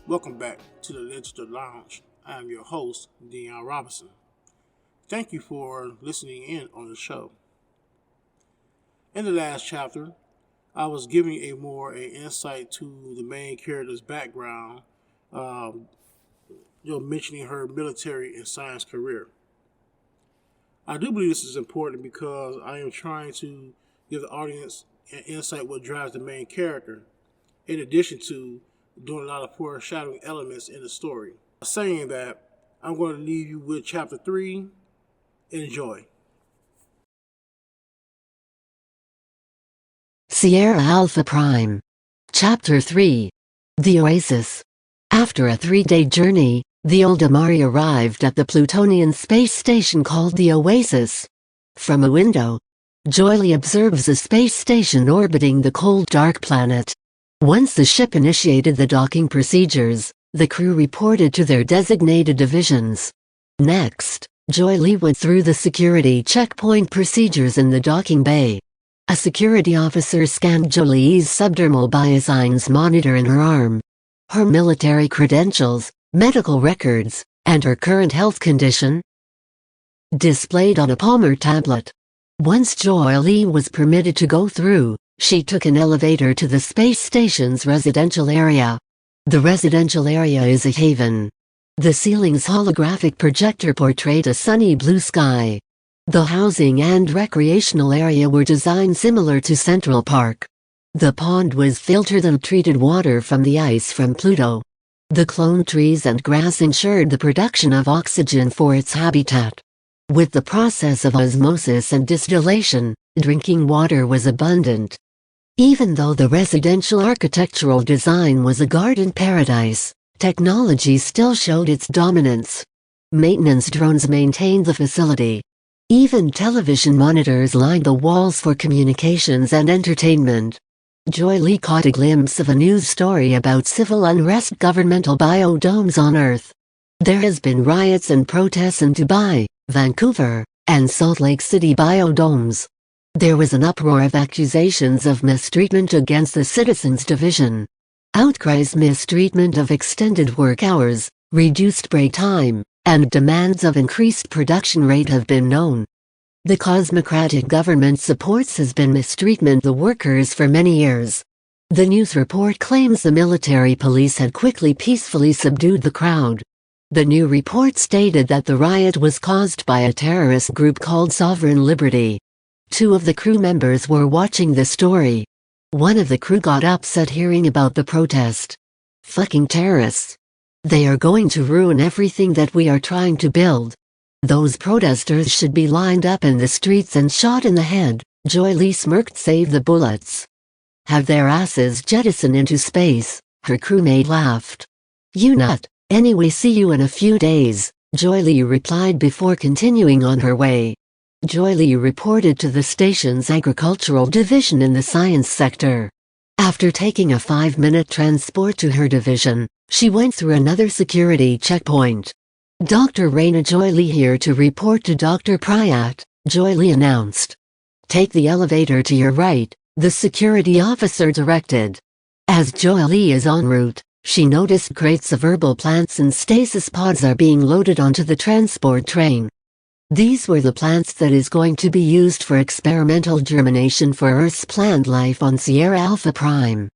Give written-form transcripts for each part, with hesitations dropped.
Welcome back to the Legislative Lounge. I am your host, Dion Robinson. Thank you for listening in on the show. In the last chapter, I was giving an insight to the main character's background, mentioning her military and science career. I do believe this is important because I am trying to give the audience an insight what drives the main character, in addition to doing a lot of foreshadowing elements in the story. Saying that, I'm going to leave you with chapter 3. Enjoy. Sierra Alpha Prime. Chapter 3. The Oasis. After a 3-day journey, the Oldumare arrived at the Plutonian space station called the Oasis. From a window, Joilee observes a space station orbiting the cold dark planet. Once the ship initiated the docking procedures, the crew reported to their designated divisions. Next, Joilee went through the security checkpoint procedures in the docking bay. A security officer scanned Joilee's subdermal biosigns monitor in her arm. Her military credentials, medical records, and her current health condition displayed on a Palmer tablet. Once Joilee was permitted to go through, she took an elevator to the space station's residential area. The residential area is a haven. The ceiling's holographic projector portrayed a sunny blue sky. The housing and recreational area were designed similar to Central Park. The pond was filtered and treated water from the ice from Pluto. The clone trees and grass ensured the production of oxygen for its habitat. With the process of osmosis and distillation, drinking water was abundant. Even though the residential architectural design was a garden paradise, technology still showed its dominance. Maintenance drones maintained the facility. Even television monitors lined the walls for communications and entertainment. Joilee caught a glimpse of a news story about civil unrest governmental biodomes on Earth. There has been riots and protests in Dubai, Vancouver, and Salt Lake City biodomes. There was an uproar of accusations of mistreatment against the Citizens Division. Outcries mistreatment of extended work hours, reduced break time, and demands of increased production rate have been known. The cosmocratic government supports has been mistreatment the workers for many years. The news report claims the military police had quickly peacefully subdued the crowd. The new report stated that the riot was caused by a terrorist group called Sovereign Liberty. 2 of the crew members were watching the story. One of the crew got upset hearing about the protest. Fucking terrorists. They are going to ruin everything that we are trying to build. Those protesters should be lined up in the streets and shot in the head, Joilee smirked. Save the bullets. Have their asses jettisoned into space, her crewmate laughed. You nut. Anyway, see you in a few days, Joilee replied before continuing on her way. Joilee reported to the station's agricultural division in the science sector. After taking a 5-minute transport to her division, she went through another security checkpoint. Dr. Raina Joilee here to report to Dr. Prayat, Joilee announced. Take the elevator to your right, the security officer directed. As Joilee is en route, she noticed crates of herbal plants and stasis pods are being loaded onto the transport train. These were the plants that is going to be used for experimental germination for Earth's plant life on Sierra Alpha Prime.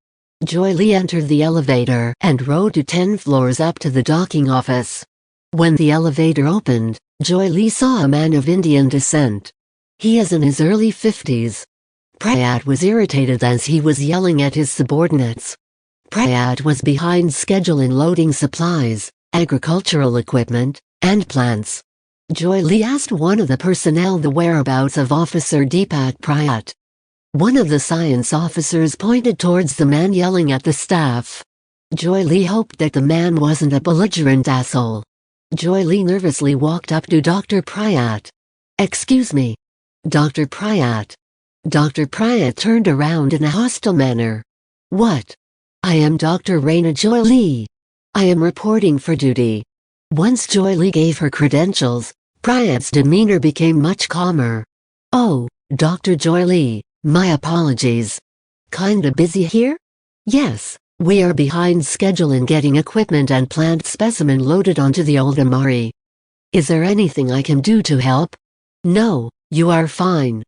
Joilee entered the elevator and rode to 10 floors up to the docking office. When the elevator opened, Joilee saw a man of Indian descent. He is in his early 50s. Prayat was irritated as he was yelling at his subordinates. Prayat was behind schedule in loading supplies, agricultural equipment, and plants. Joilee asked one of the personnel the whereabouts of Officer Deepak Prayat. One of the science officers pointed towards the man yelling at the staff. Joilee hoped that the man wasn't a belligerent asshole. Joilee nervously walked up to Dr. Prayat. Excuse me. Dr. Prayat. Dr. Prayat turned around in a hostile manner. What? I am Dr. Raina Joilee. I am reporting for duty. Once Joilee gave her credentials, Prayat's demeanor became much calmer. Oh, Dr. Joilee, my apologies. Kinda busy here? Yes, We are behind schedule in getting equipment and plant specimen loaded onto the Oldumare. Is there anything I can do to help? No, you are fine.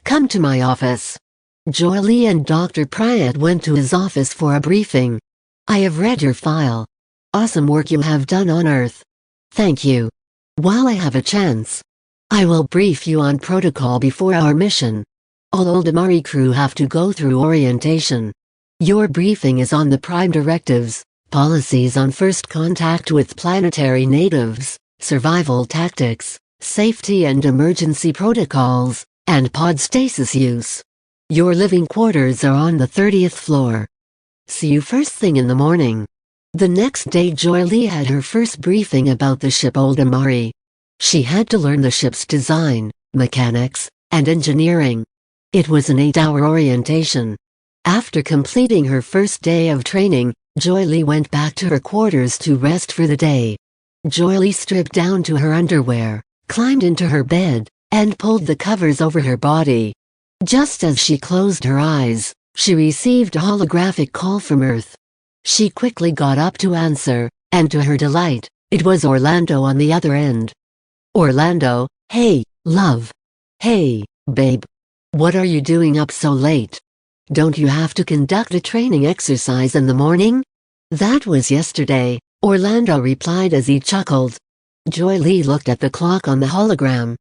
Come to my office. Joilee and Dr. Pryatt went to his office for a briefing. I have read your file. Awesome work you have done on Earth. Thank you. While I have a chance, I will brief you on protocol before our mission. All Oldumare crew have to go through orientation. Your briefing is on the Prime Directives, policies on first contact with planetary natives, survival tactics, safety and emergency protocols, and pod stasis use. Your living quarters are on the 30th floor. See you first thing in the morning. The next day Joilee had her first briefing about the ship Oldumare. She had to learn the ship's design, mechanics, and engineering. It was an 8-hour orientation. After completing her first day of training, Joilee went back to her quarters to rest for the day. Joilee stripped down to her underwear, climbed into her bed, and pulled the covers over her body. Just as she closed her eyes, she received a holographic call from Earth. She quickly got up to answer, and to her delight, it was Orlando on the other end. Orlando, hey, love. Hey, babe. What are you doing up so late? Don't you have to conduct a training exercise in the morning? That was yesterday, Orlando replied as he chuckled. Joilee looked at the clock on the hologram.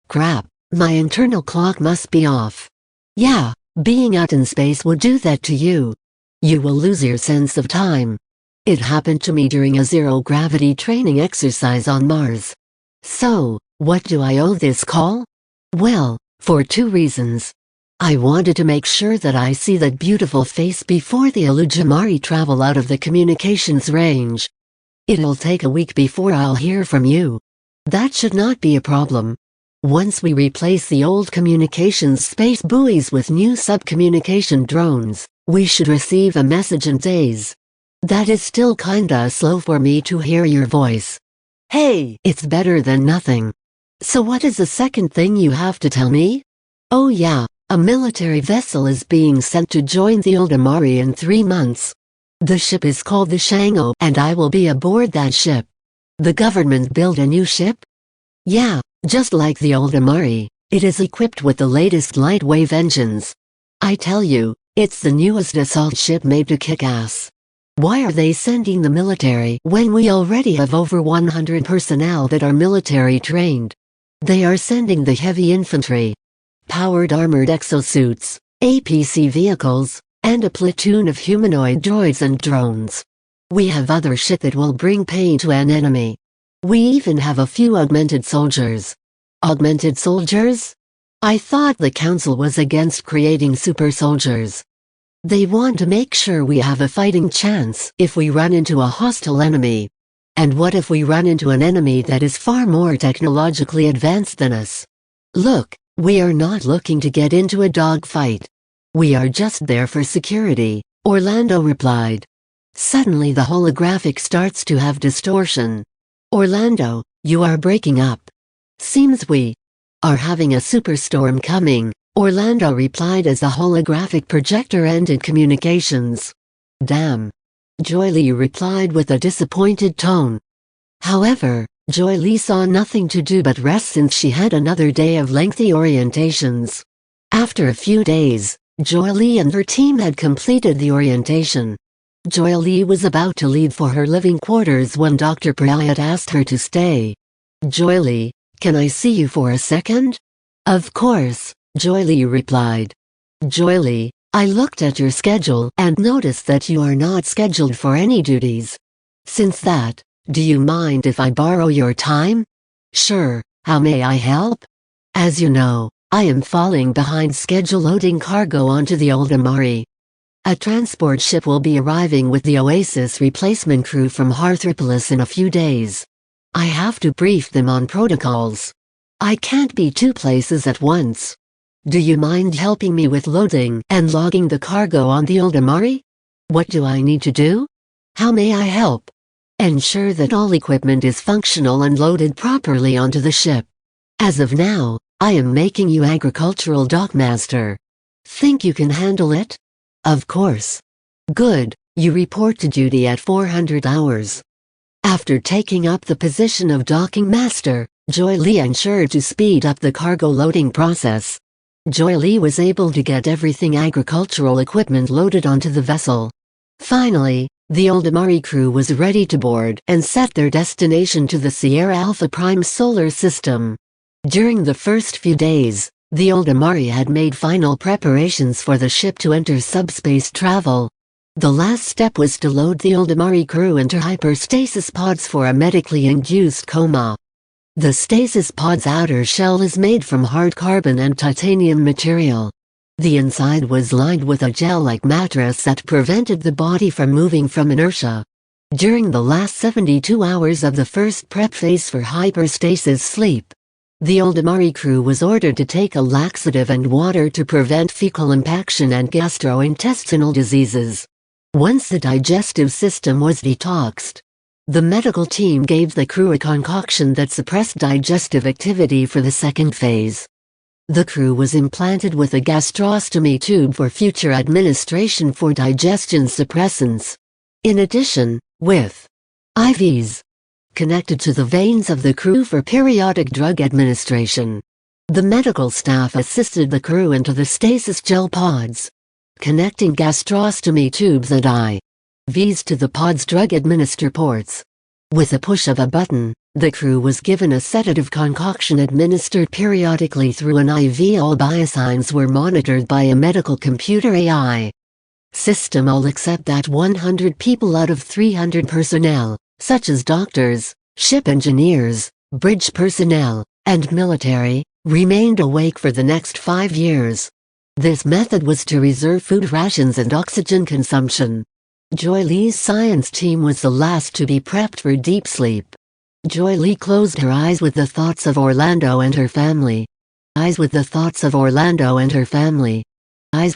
Crap, my internal clock must be off. Yeah, being out in space would do that to you. You will lose your sense of time. It happened to me during a zero-gravity training exercise on Mars. So, what do I owe this call? Well, for 2 reasons. I wanted to make sure that I see that beautiful face before the Oldumare travel out of the communications range. It'll take a week before I'll hear from you. That should not be a problem. Once we replace the old communications space buoys with new sub-communication drones, we should receive a message in days. That is still kinda slow for me to hear your voice. Hey, it's better than nothing. So what is the second thing you have to tell me? Oh yeah, a military vessel is being sent to join the Oldumare in 3 months. The ship is called the Shango and I will be aboard that ship. The government built a new ship? Yeah, just like the Oldumare, it is equipped with the latest light wave engines. I tell you, it's the newest assault ship made to kick ass. Why are they sending the military when we already have over 100 personnel that are military trained? They are sending the heavy infantry, powered armored exosuits, APC vehicles, and a platoon of humanoid droids and drones. We have other shit that will bring pain to an enemy. We even have a few augmented soldiers. Augmented soldiers? I thought the council was against creating super soldiers. They want to make sure we have a fighting chance if we run into a hostile enemy. And what if we run into an enemy that is far more technologically advanced than us? Look, we are not looking to get into a dogfight. We are just there for security, Orlando replied. Suddenly the holographic starts to have distortion. Orlando, you are breaking up. Seems we are having a superstorm coming, Orlando replied as the holographic projector ended communications. Damn. Joilee replied with a disappointed tone. However, Joilee saw nothing to do but rest since she had another day of lengthy orientations. After a few days, Joilee and her team had completed the orientation. Joilee was about to leave for her living quarters when Dr. Pryatt asked her to stay. Joilee, can I see you for a second? Of course, Joilee replied. Joilee, I looked at your schedule and noticed that you are not scheduled for any duties. Since that, do you mind if I borrow your time? Sure, how may I help? As you know, I am falling behind schedule loading cargo onto the Oldumare. A transport ship will be arriving with the Oasis replacement crew from Hearthropolis in a few days. I have to brief them on protocols. I can't be 2 places at once. Do you mind helping me with loading and logging the cargo on the Oldumare? What do I need to do? How may I help? Ensure that all equipment is functional and loaded properly onto the ship. As of now, I am making you agricultural dockmaster. Think you can handle it? Of course. Good, You report to duty at 400 hours. After taking up the position of docking master, Joilee ensured to speed up the cargo loading process. Joilee was able to get everything agricultural equipment loaded onto the vessel. Finally, the Oldumare crew was ready to board and set their destination to the Sierra Alpha Prime solar system. During the first few days, the Oldumare had made final preparations for the ship to enter subspace travel. The last step was to load the Oldumare crew into hyperstasis pods for a medically induced coma. The stasis pod's outer shell is made from hard carbon and titanium material. The inside was lined with a gel-like mattress that prevented the body from moving from inertia. During the last 72 hours of the first prep phase for hyperstasis sleep, the Oldumare crew was ordered to take a laxative and water to prevent fecal impaction and gastrointestinal diseases. Once the digestive system was detoxed, the medical team gave the crew a concoction that suppressed digestive activity for the second phase. The crew was implanted with a gastrostomy tube for future administration for digestion suppressants. In addition, with IVs connected to the veins of the crew for periodic drug administration. The medical staff assisted the crew into the stasis gel pods, connecting gastrostomy tubes and IVs to the pod's drug administer ports. With a push of a button, the crew was given a sedative concoction administered periodically through an IV. All biosigns were monitored by a medical computer AI system, all except that 100 people out of 300 personnel, such as doctors, ship engineers, bridge personnel, and military, remained awake for the next 5 years. This method was to reserve food rations and oxygen consumption. Joilee's science team was the last to be prepped for deep sleep. Joilee closed her eyes with the thoughts of Orlando and her family.